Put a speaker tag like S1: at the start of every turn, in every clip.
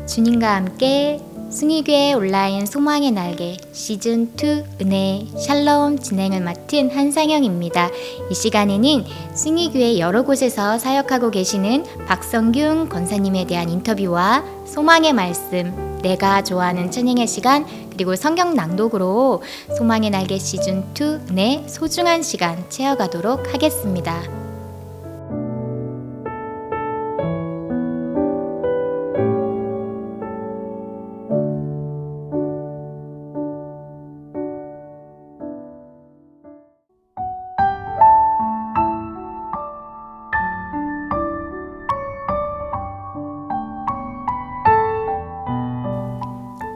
S1: 주님과 함께 숭일교회 온라인 소망의 날개 시즌2 은혜 샬롬 진행을 맡은 한상영입니다. 이 시간에는 숭일교회 여러 곳에서 사역하고 계시는 박성균 권사님에 대한 인터뷰와 소망의 말씀, 내가 좋아하는 찬양의 시간, 그리고 성경 낭독으로 소망의 날개 시즌2 은혜 소중한 시간 채워가도록 하겠습니다.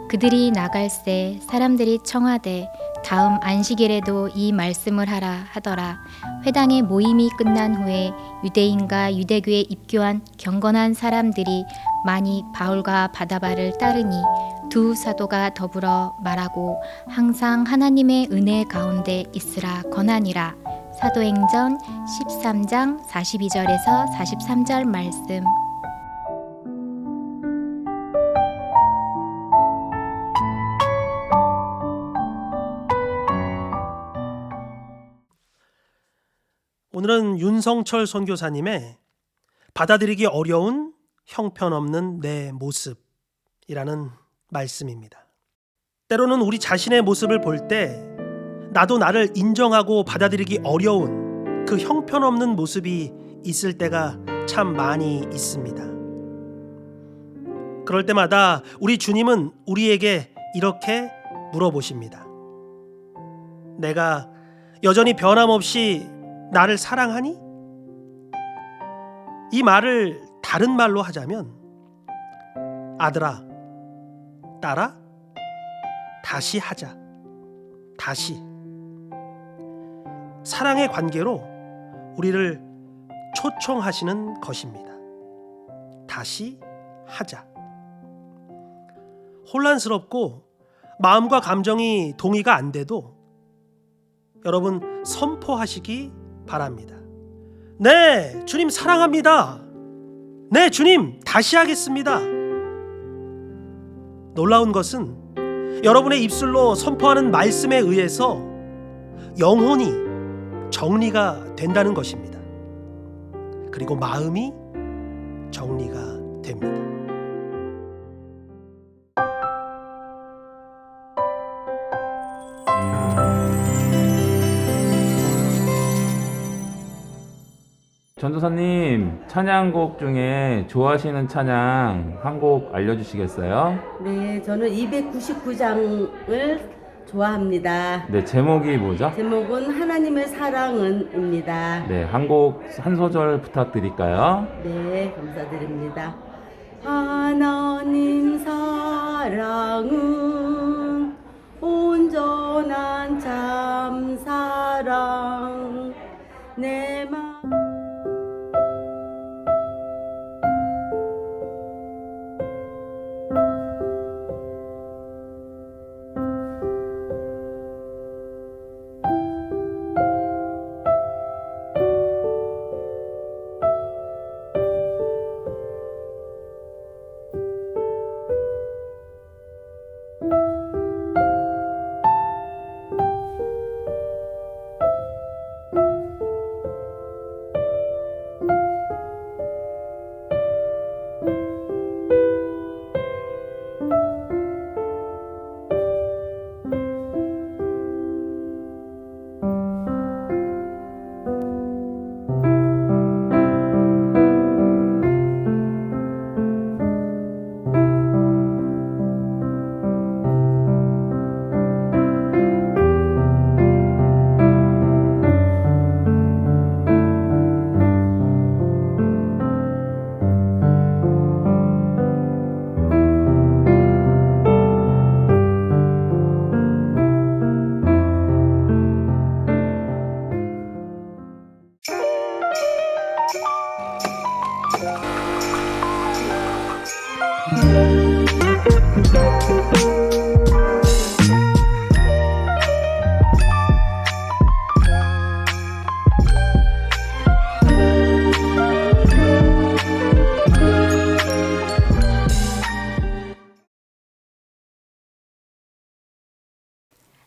S1: 그들이 나갈새 사람들이 청하되 다음 안식일에도 이 말씀을 하라 하더라. 회당의 모임이 끝난 후에 유대인과 유대교에 입교한 경건한 사람들이 많이 바울과 바나바를 따르니 두 사도가 더불어 말하고 항상 하나님의 은혜 가운데 있으라 권하니라. 사도행전 13장 42절에서 43절 말씀.
S2: 오늘은 윤성철 선교사님의 받아들이기 어려운 형편없는 내 모습이라는 말씀입니다. 때로는 우리 자신의 모습을 볼 때 나도 나를 인정하고 받아들이기 어려운 그 형편없는 모습이 있을 때가 참 많이 있습니다. 그럴 때마다 우리 주님은 우리에게 이렇게 물어보십니다. 내가 여전히 변함없이 나를 사랑하니? 이 말을 다른 말로 하자면 아들아, 딸아, 다시 하자. 다시. 사랑의 관계로 우리를 초청하시는 것입니다. 다시 하자. 혼란스럽고 마음과 감정이 동의가 안 돼도 여러분 선포하시기 바랍니다. 네, 주님 사랑합니다. 네, 주님 다시 하겠습니다. 놀라운 것은 여러분의 입술로 선포하는 말씀에 의해서 영혼이 정리가 된다는 것입니다. 그리고 마음이 정리가 됩니다.
S3: 전도사님, 찬양곡 중에 좋아하시는 찬양 한 곡 알려주시겠어요?
S4: 네, 저는 299장을 좋아합니다.
S3: 네, 제목이 뭐죠?
S4: 제목은 하나님의 사랑은입니다.
S3: 네, 한 곡, 한 소절 부탁드릴까요?
S4: 네, 감사드립니다. 하나님 사랑은 온전한 참 사랑 내 맘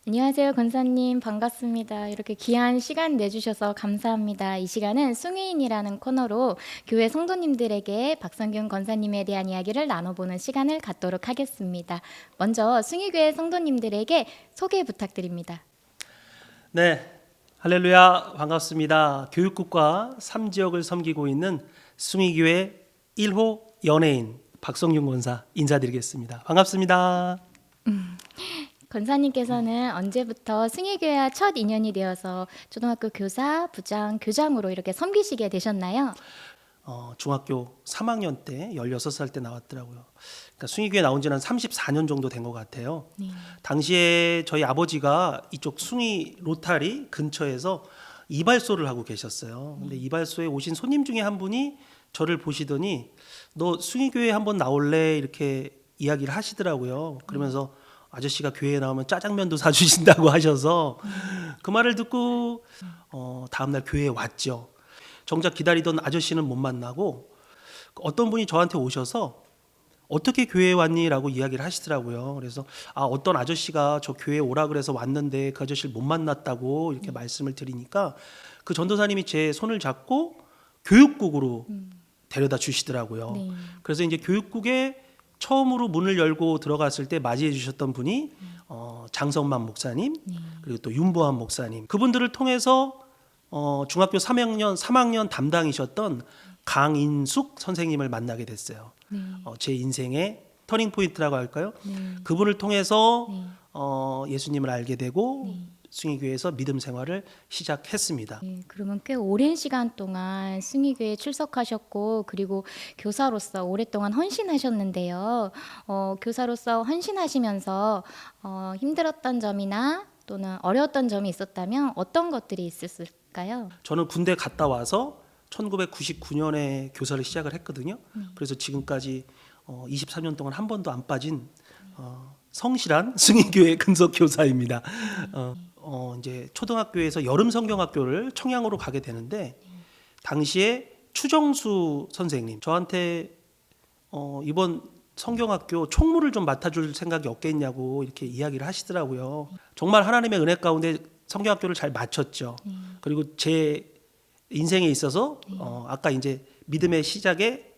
S1: 안녕하세요, 권사님. 반갑습니다. 이렇게 귀한 시간 내주셔서 감사합니다. 이 시간은 숭의인이라는 코너로 교회 성도님들에게 박성균 권사님에 대한 이야기를 나눠보는 시간을 갖도록 하겠습니다. 먼저 숭의교회 성도님들에게 소개 부탁드립니다.
S2: 네, 할렐루야, 반갑습니다. 교육국과 3지역을 섬기고 있는 숭의교회 1호 연예인 박성균 권사 인사드리겠습니다. 반갑습니다.
S1: 권사님께서는 언제부터 숭의교회와 첫 인연이 되어서 초등학교 교사, 부장, 교장으로 이렇게 섬기시게 되셨나요?
S2: 중학교 3학년 때 16살 때 나왔더라고요. 그러니까 숭의교회 나온 지는 34년 정도 된 것 같아요.
S1: 네.
S2: 당시에 저희 아버지가 이쪽 숭의 로타리 근처에서 이발소를 하고 계셨어요. 근데 이발소에 오신 손님 중에 한 분이 저를 보시더니 너 숭의교회 한번 나올래? 이렇게 이야기를 하시더라고요. 그러면서 아저씨가 교회에 나오면 짜장면도 사주신다고 하셔서 그 말을 듣고 다음날 교회에 왔죠. 정작 기다리던 아저씨는 못 만나고 어떤 분이 저한테 오셔서 어떻게 교회에 왔니? 라고 이야기를 하시더라고요. 그래서 어떤 아저씨가 저 교회에 오라 그래서 왔는데 그 아저씨를 못 만났다고 이렇게 말씀을 드리니까 그 전도사님이 제 손을 잡고 교육국으로 데려다 주시더라고요.
S1: 네.
S2: 그래서 이제 교육국에 처음으로 문을 열고 들어갔을 때 맞이해 주셨던 분이 장성만 목사님, 그리고 또 윤보한 목사님, 그분들을 통해서 중학교 3학년 담당이셨던 강인숙 선생님을 만나게 됐어요. 제 인생의 터닝 포인트라고 할까요? 그분을 통해서 예수님을 알게 되고 숭의교회에서 믿음 생활을 시작했습니다.
S1: 네, 그러면 꽤 오랜 시간 동안 숭의교회에 출석하셨고 그리고 교사로서 오랫동안 헌신하셨는데요. 교사로서 헌신하시면서 힘들었던 점이나 또는 어려웠던 점이 있었다면 어떤 것들이 있었을까요?
S2: 저는 군대 갔다 와서 1999년에 교사를 시작을 했거든요. 그래서 지금까지 23년 동안 한 번도 안 빠진 성실한 숭의교회 근속 교사입니다. 이제 초등학교에서 여름 성경학교를 청양으로 가게 되는데 당시에 추정수 선생님 저한테 이번 성경학교 총무를 좀 맡아줄 생각이 없겠냐고 이렇게 이야기를 하시더라고요. 정말 하나님의 은혜 가운데 성경학교를 잘 마쳤죠. 그리고 제 인생에 있어서 아까 이제 믿음의 시작에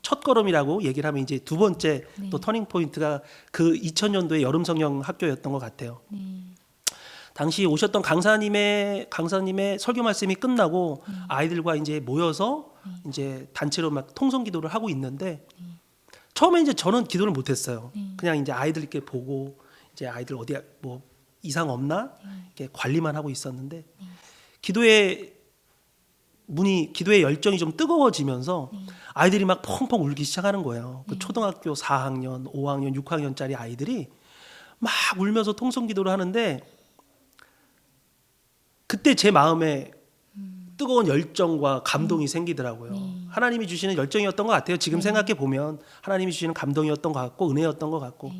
S2: 첫 걸음이라고 얘기를 하면 이제 두 번째 또 터닝 포인트가 그 2000년도에 여름 성경 학교였던 것 같아요. 당시 오셨던 강사님의 설교 말씀이 끝나고 아이들과 이제 모여서 이제 단체로 막 통성 기도를 하고 있는데 처음에 이제 저는 기도를 못 했어요. 그냥 이제 아이들 이렇게 보고 이제 아이들 어디 뭐 이상 없나 이렇게 관리만 하고 있었는데 기도의 열정이 좀 뜨거워지면서 아이들이 막 펑펑 울기 시작하는 거예요. 그 초등학교 4학년, 5학년, 6학년짜리 아이들이 막 울면서 통성 기도를 하는데 그때 제 마음에 뜨거운 열정과 감동이 생기더라고요. 하나님이 주시는 열정이었던 것 같아요. 지금 생각해 보면 하나님이 주시는 감동이었던 것 같고 은혜였던 것 같고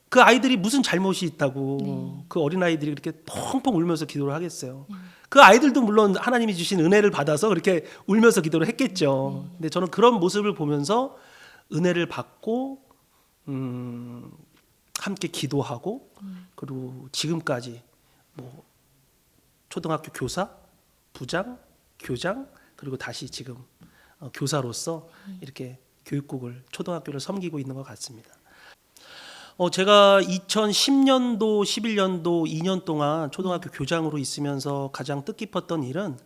S2: 그 아이들이 무슨 잘못이 있다고 그 어린아이들이 그렇게 펑펑 울면서 기도를 하겠어요. 그 아이들도 물론 하나님이 주신 은혜를 받아서 그렇게 울면서 기도를 했겠죠. 근데 저는 그런 모습을 보면서 은혜를 받고 함께 기도하고 그리고 지금까지 뭐 초등학교 교사, 부장, 교장 그리고 다시 지금 교사로서 이렇게 교육국을 초등학교를 섬기고 있는 것 같습니다. 제가 2010년도, 11년도 2년 동안 초등학교 교장으로 있으면서 가장 뜻깊었던 일은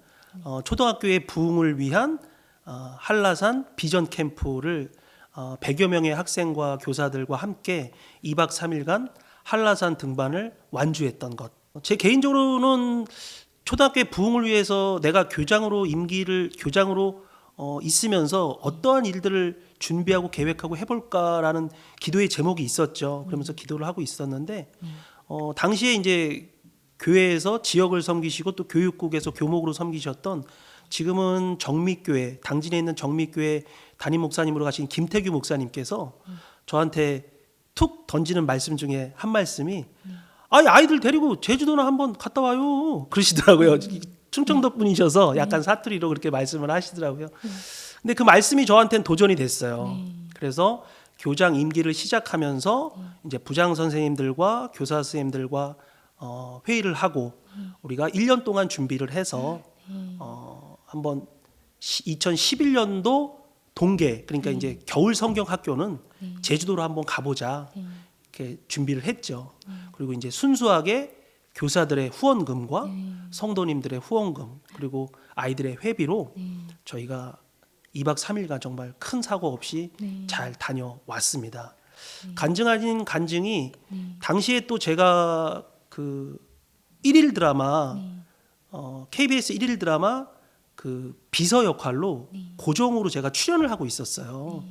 S2: 초등학교의 부흥을 위한 한라산 비전 캠프를 100여 명의 학생과 교사들과 함께 2박 3일간 한라산 등반을 완주했던 것. 제 개인적으로는 초등학교의 부흥을 위해서 내가 교장으로 있으면서 어떠한 일들을 준비하고 계획하고 해볼까라는 기도의 제목이 있었죠. 그러면서 기도를 하고 있었는데 당시에 이제 교회에서 지역을 섬기시고 또 교육국에서 교목으로 섬기셨던 지금은 정미교회 당진에 있는 정미교회 담임 목사님으로 가신 김태규 목사님께서 저한테 툭 던지는 말씀 중에 한 말씀이 아이들 데리고 제주도나 한번 갔다 와요 그러시더라고요. 충청도 분이셔서 약간 사투리로 그렇게 말씀을 하시더라고요. 근데 그 말씀이 저한테는 도전이 됐어요. 그래서 교장 임기를 시작하면서 이제 부장 선생님들과 교사 선생님들과 회의를 하고 우리가 1년 동안 준비를 해서 한번 2011년도 동계 그러니까 이제 겨울 성경 학교는 제주도로 한번 가보자 이렇게 준비를 했죠. 그리고 이제 순수하게 교사들의 후원금과 성도님들의 후원금 그리고 아이들의 회비로 저희가 2박 3일간 정말 큰 사고 없이 잘 다녀왔습니다. 간증 아닌 간증이 당시에 또 제가 그 1일 드라마 KBS 1일 드라마 그 비서 역할로 고정으로 제가 출연을 하고 있었어요.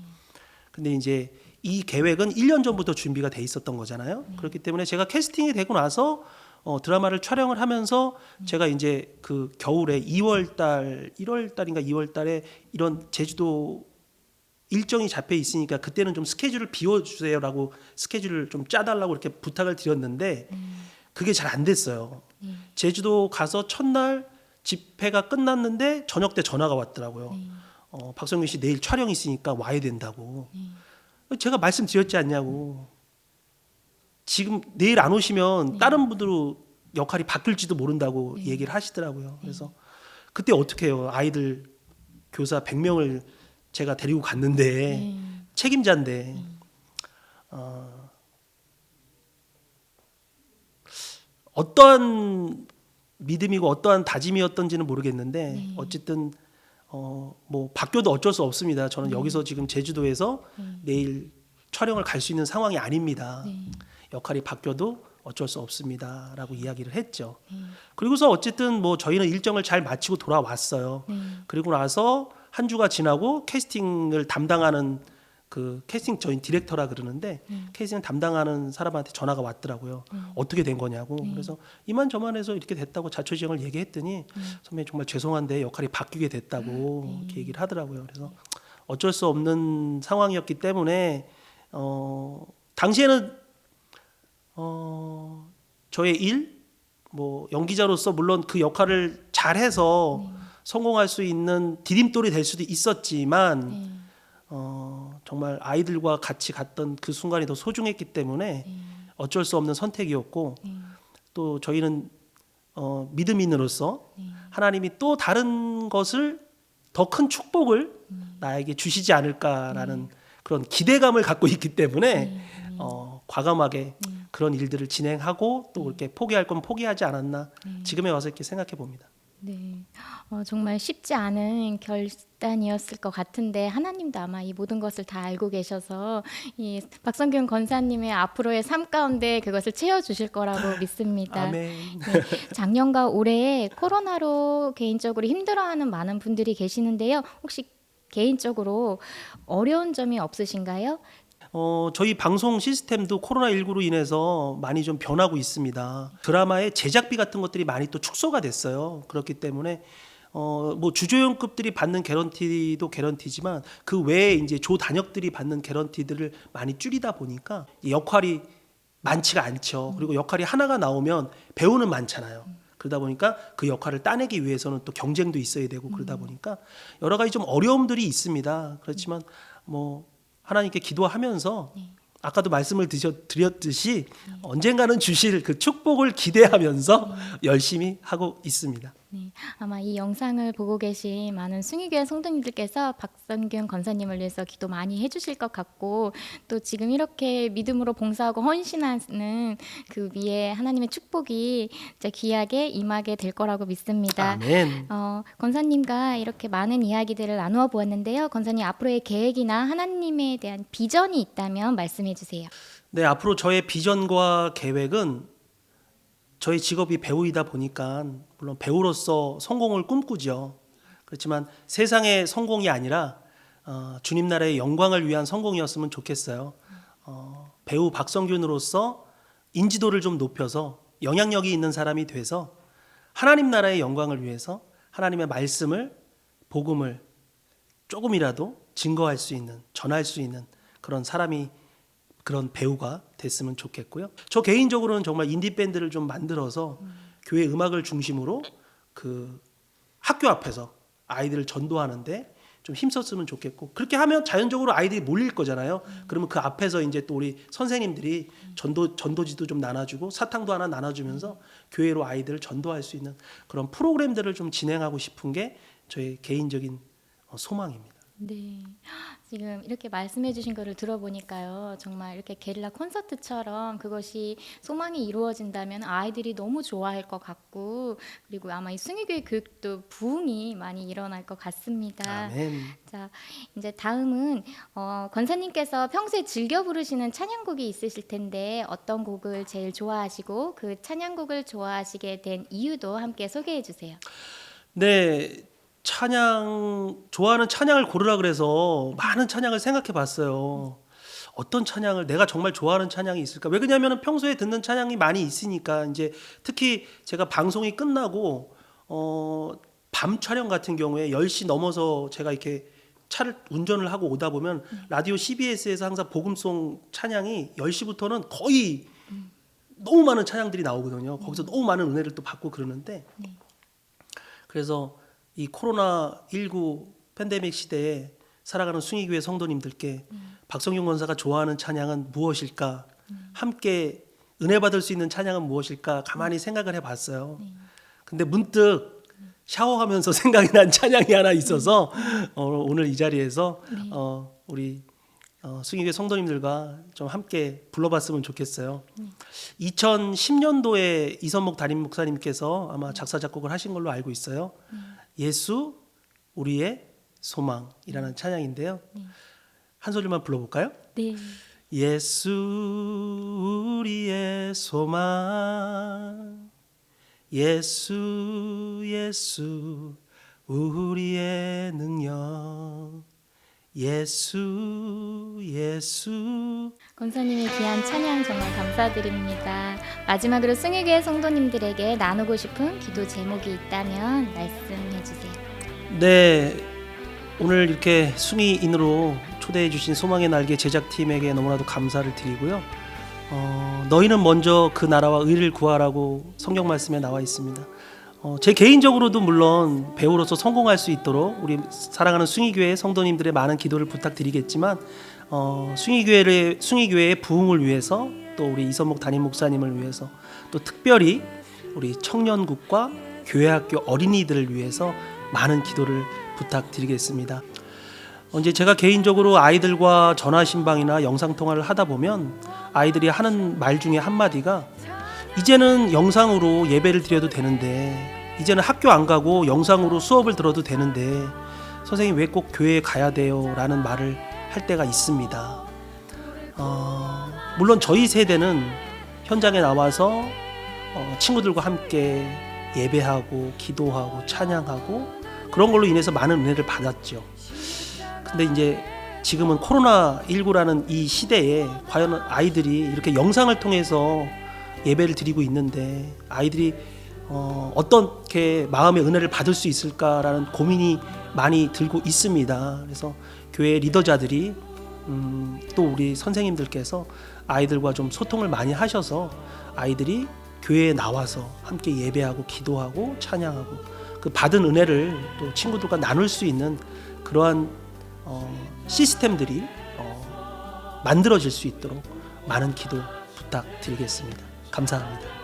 S2: 근데 이제 이 계획은 1년 전부터 준비가 돼 있었던 거잖아요. 그렇기 때문에 제가 캐스팅이 되고 나서 드라마를 촬영을 하면서 제가 이제 그 겨울에 2월달, 1월달인가 2월달에 이런 제주도 일정이 잡혀 있으니까 그때는 좀 스케줄을 비워주세요라고 스케줄을 좀 짜달라고 이렇게 부탁을 드렸는데 그게 잘 안 됐어요. 제주도 가서 첫날 집회가 끝났는데 저녁 때 전화가 왔더라고요. 박성균 씨 내일 촬영 있으니까 와야 된다고. 제가 말씀드렸지 않냐고. 지금 내일 안 오시면 다른 분들로 역할이 바뀔지도 모른다고 얘기를 하시더라고요. 그래서 그때 어떻게 해요? 아이들 교사 100명을 제가 데리고 갔는데 책임자인데 어떠한 믿음이고 어떠한 다짐이었던지는 모르겠는데 어쨌든 뭐 바뀌어도 어쩔 수 없습니다. 저는 여기서 지금 제주도에서 내일 촬영을 갈 수 있는 상황이 아닙니다. 역할이 바뀌어도 어쩔 수 없습니다라고 이야기를 했죠. 그리고서 어쨌든 뭐 저희는 일정을 잘 마치고 돌아왔어요. 그리고 나서 한 주가 지나고 캐스팅을 담당하는 그 캐스팅 저희 디렉터라 그러는데 캐스팅 담당하는 사람한테 전화가 왔더라고요. 어떻게 된 거냐고. 그래서 이만저만해서 이렇게 됐다고 자초지종을 얘기했더니 선배님 정말 죄송한데 역할이 바뀌게 됐다고 이렇게 얘기를 하더라고요. 그래서 어쩔 수 없는 상황이었기 때문에 당시에는 저의 일, 뭐 연기자로서 물론 그 역할을 잘해서 성공할 수 있는 디딤돌이 될 수도 있었지만 정말 아이들과 같이 갔던 그 순간이 더 소중했기 때문에 어쩔 수 없는 선택이었고 또 저희는 믿음인으로서 하나님이 또 다른 것을 더 큰 축복을 나에게 주시지 않을까라는 그런 기대감을 갖고 있기 때문에 과감하게 그런 일들을 진행하고 또 그렇게 포기할 건 포기하지 않았나 지금에 와서 이렇게 생각해 봅니다.
S1: 네, 정말 쉽지 않은 결단이었을 것 같은데 하나님도 아마 이 모든 것을 다 알고 계셔서 이 박성균 권사님의 앞으로의 삶 가운데 그것을 채워주실 거라고 믿습니다.
S2: 아멘.
S1: 네, 작년과 올해 코로나로 개인적으로 힘들어하는 많은 분들이 계시는데요. 혹시 개인적으로 어려운 점이 없으신가요?
S2: 저희 방송 시스템도 코로나19로 인해서 많이 좀 변하고 있습니다. 드라마의 제작비 같은 것들이 많이 또 축소가 됐어요. 그렇기 때문에 뭐 주조연급들이 받는 개런티도 개런티지만 그 외에 이제 조단역들이 받는 개런티들을 많이 줄이다 보니까 역할이 많지가 않죠. 그리고 역할이 하나가 나오면 배우는 많잖아요. 그러다 보니까 그 역할을 따내기 위해서는 또 경쟁도 있어야 되고 그러다 보니까 여러 가지 좀 어려움들이 있습니다. 그렇지만 뭐 하나님께 기도하면서 아까도 말씀을 드렸듯이 언젠가는 주실 그 축복을 기대하면서 열심히 하고 있습니다.
S1: 네, 아마 이 영상을 보고 계신 많은 숭의교회 성도님들께서 박성균 권사님을 위해서 기도 많이 해주실 것 같고 또 지금 이렇게 믿음으로 봉사하고 헌신하는 그 위에 하나님의 축복이 진짜 귀하게 임하게 될 거라고 믿습니다.
S2: 아멘.
S1: 권사님과 이렇게 많은 이야기들을 나누어 보았는데요. 권사님 앞으로의 계획이나 하나님에 대한 비전이 있다면 말씀해 주세요.
S2: 네, 앞으로 저의 비전과 계획은 저희 직업이 배우이다 보니까 물론 배우로서 성공을 꿈꾸죠. 그렇지만 세상의 성공이 아니라 주님 나라의 영광을 위한 성공이었으면 좋겠어요. 배우 박성균으로서 인지도를 좀 높여서 영향력이 있는 사람이 돼서 하나님 나라의 영광을 위해서 하나님의 말씀을 복음을 조금이라도 증거할 수 있는 전할 수 있는 그런 사람이 그런 배우가 됐으면 좋겠고요. 저 개인적으로는 정말 인디 밴드를 좀 만들어서 교회 음악을 중심으로 그 학교 앞에서 아이들을 전도하는데 좀 힘썼으면 좋겠고 그렇게 하면 자연적으로 아이들이 몰릴 거잖아요. 그러면 그 앞에서 이제 또 우리 선생님들이 전도지도 좀 나눠주고 사탕도 하나 나눠주면서 교회로 아이들을 전도할 수 있는 그런 프로그램들을 좀 진행하고 싶은 게 저의 개인적인 소망입니다.
S1: 네. 지금 이렇게 말씀해 주신 거를 들어보니까요. 정말 이렇게 게릴라 콘서트처럼 그것이 소망이 이루어진다면 아이들이 너무 좋아할 것 같고 그리고 아마 이 숭의교회 교육도 부흥이 많이 일어날 것 같습니다.
S2: 아멘.
S1: 자, 이제 다음은 권사님께서 평소에 즐겨 부르시는 찬양곡이 있으실 텐데 어떤 곡을 제일 좋아하시고 그 찬양곡을 좋아하시게 된 이유도 함께 소개해 주세요.
S2: 네. 좋아하는 찬양을 고르라 그래서 많은 찬양을 생각해 봤어요. 어떤 찬양을 내가 정말 좋아하는 찬양이 있을까? 왜 그러냐면 평소에 듣는 찬양이 많이 있으니까 이제 특히 제가 방송이 끝나고 밤 촬영 같은 경우에 10시 넘어서 제가 이렇게 차를 운전을 하고 오다 보면 라디오 CBS에서 항상 복음송 찬양이 10시부터는 거의 너무 많은 찬양들이 나오거든요. 거기서 너무 많은 은혜를 또 받고 그러는데 그래서 이 코로나19 팬데믹 시대에 살아가는 숭의교회 성도님들께 박성균 권사가 좋아하는 찬양은 무엇일까? 함께 은혜 받을 수 있는 찬양은 무엇일까? 가만히 생각을 해봤어요. 근데 문득 샤워하면서 생각이 난 찬양이 하나 있어서 오늘 이 자리에서 우리 숭의교회 성도님들과 좀 함께 불러봤으면 좋겠어요. 2010년도에 이선목 담임 목사님께서 아마 작사 작곡을 하신 걸로 알고 있어요. 예수 우리의 소망이라는 찬양인데요. 한 소절만 불러볼까요?
S1: 네.
S2: 예수 우리의 소망 예수 예수 우리의 능력 예수 예수.
S1: 권사님의 귀한 찬양 정말 감사드립니다. 마지막으로 숭의교회 성도님들에게 나누고 싶은 기도 제목이 있다면 말씀해 주세요.
S2: 네, 오늘 이렇게 숭의인으로 초대해 주신 소망의 날개 제작팀에게 너무나도 감사를 드리고요. 너희는 먼저 그 나라와 의를 구하라고 성경 말씀에 나와 있습니다. 제 개인적으로도 물론 배우로서 성공할 수 있도록 우리 사랑하는 숭의교회 성도님들의 많은 기도를 부탁드리겠지만 숭의교회의 부흥을 위해서 또 우리 이선목 담임 목사님을 위해서 또 특별히 우리 청년국과 교회학교 어린이들을 위해서 많은 기도를 부탁드리겠습니다. 이제 제가 개인적으로 아이들과 전화신방이나 영상통화를 하다 보면 아이들이 하는 말 중에 한마디가 이제는 영상으로 예배를 드려도 되는데 이제는 학교 안 가고 영상으로 수업을 들어도 되는데 선생님 왜 꼭 교회에 가야 돼요? 라는 말을 할 때가 있습니다. 물론 저희 세대는 현장에 나와서 친구들과 함께 예배하고 기도하고 찬양하고 그런 걸로 인해서 많은 은혜를 받았죠. 근데 이제 지금은 코로나19라는 이 시대에 과연 아이들이 이렇게 영상을 통해서 예배를 드리고 있는데 아이들이 어떻게 마음의 은혜를 받을 수 있을까라는 고민이 많이 들고 있습니다. 그래서 교회 리더자들이 또 우리 선생님들께서 아이들과 좀 소통을 많이 하셔서 아이들이 교회에 나와서 함께 예배하고 기도하고 찬양하고 그 받은 은혜를 또 친구들과 나눌 수 있는 그러한 시스템들이 만들어질 수 있도록 많은 기도 부탁드리겠습니다. 감사합니다.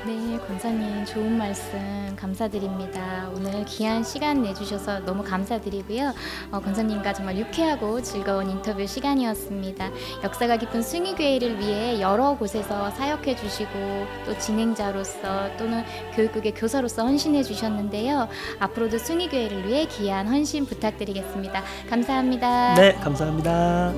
S1: 네, 권사님 좋은 말씀 감사드립니다. 오늘 귀한 시간 내주셔서 너무 감사드리고요. 권사님과 정말 유쾌하고 즐거운 인터뷰 시간이었습니다. 역사가 깊은 숭의교회를 위해 여러 곳에서 사역해 주시고 또 진행자로서 또는 교육국의 교사로서 헌신해 주셨는데요. 앞으로도 숭의교회를 위해 귀한 헌신 부탁드리겠습니다. 감사합니다.
S2: 네, 감사합니다.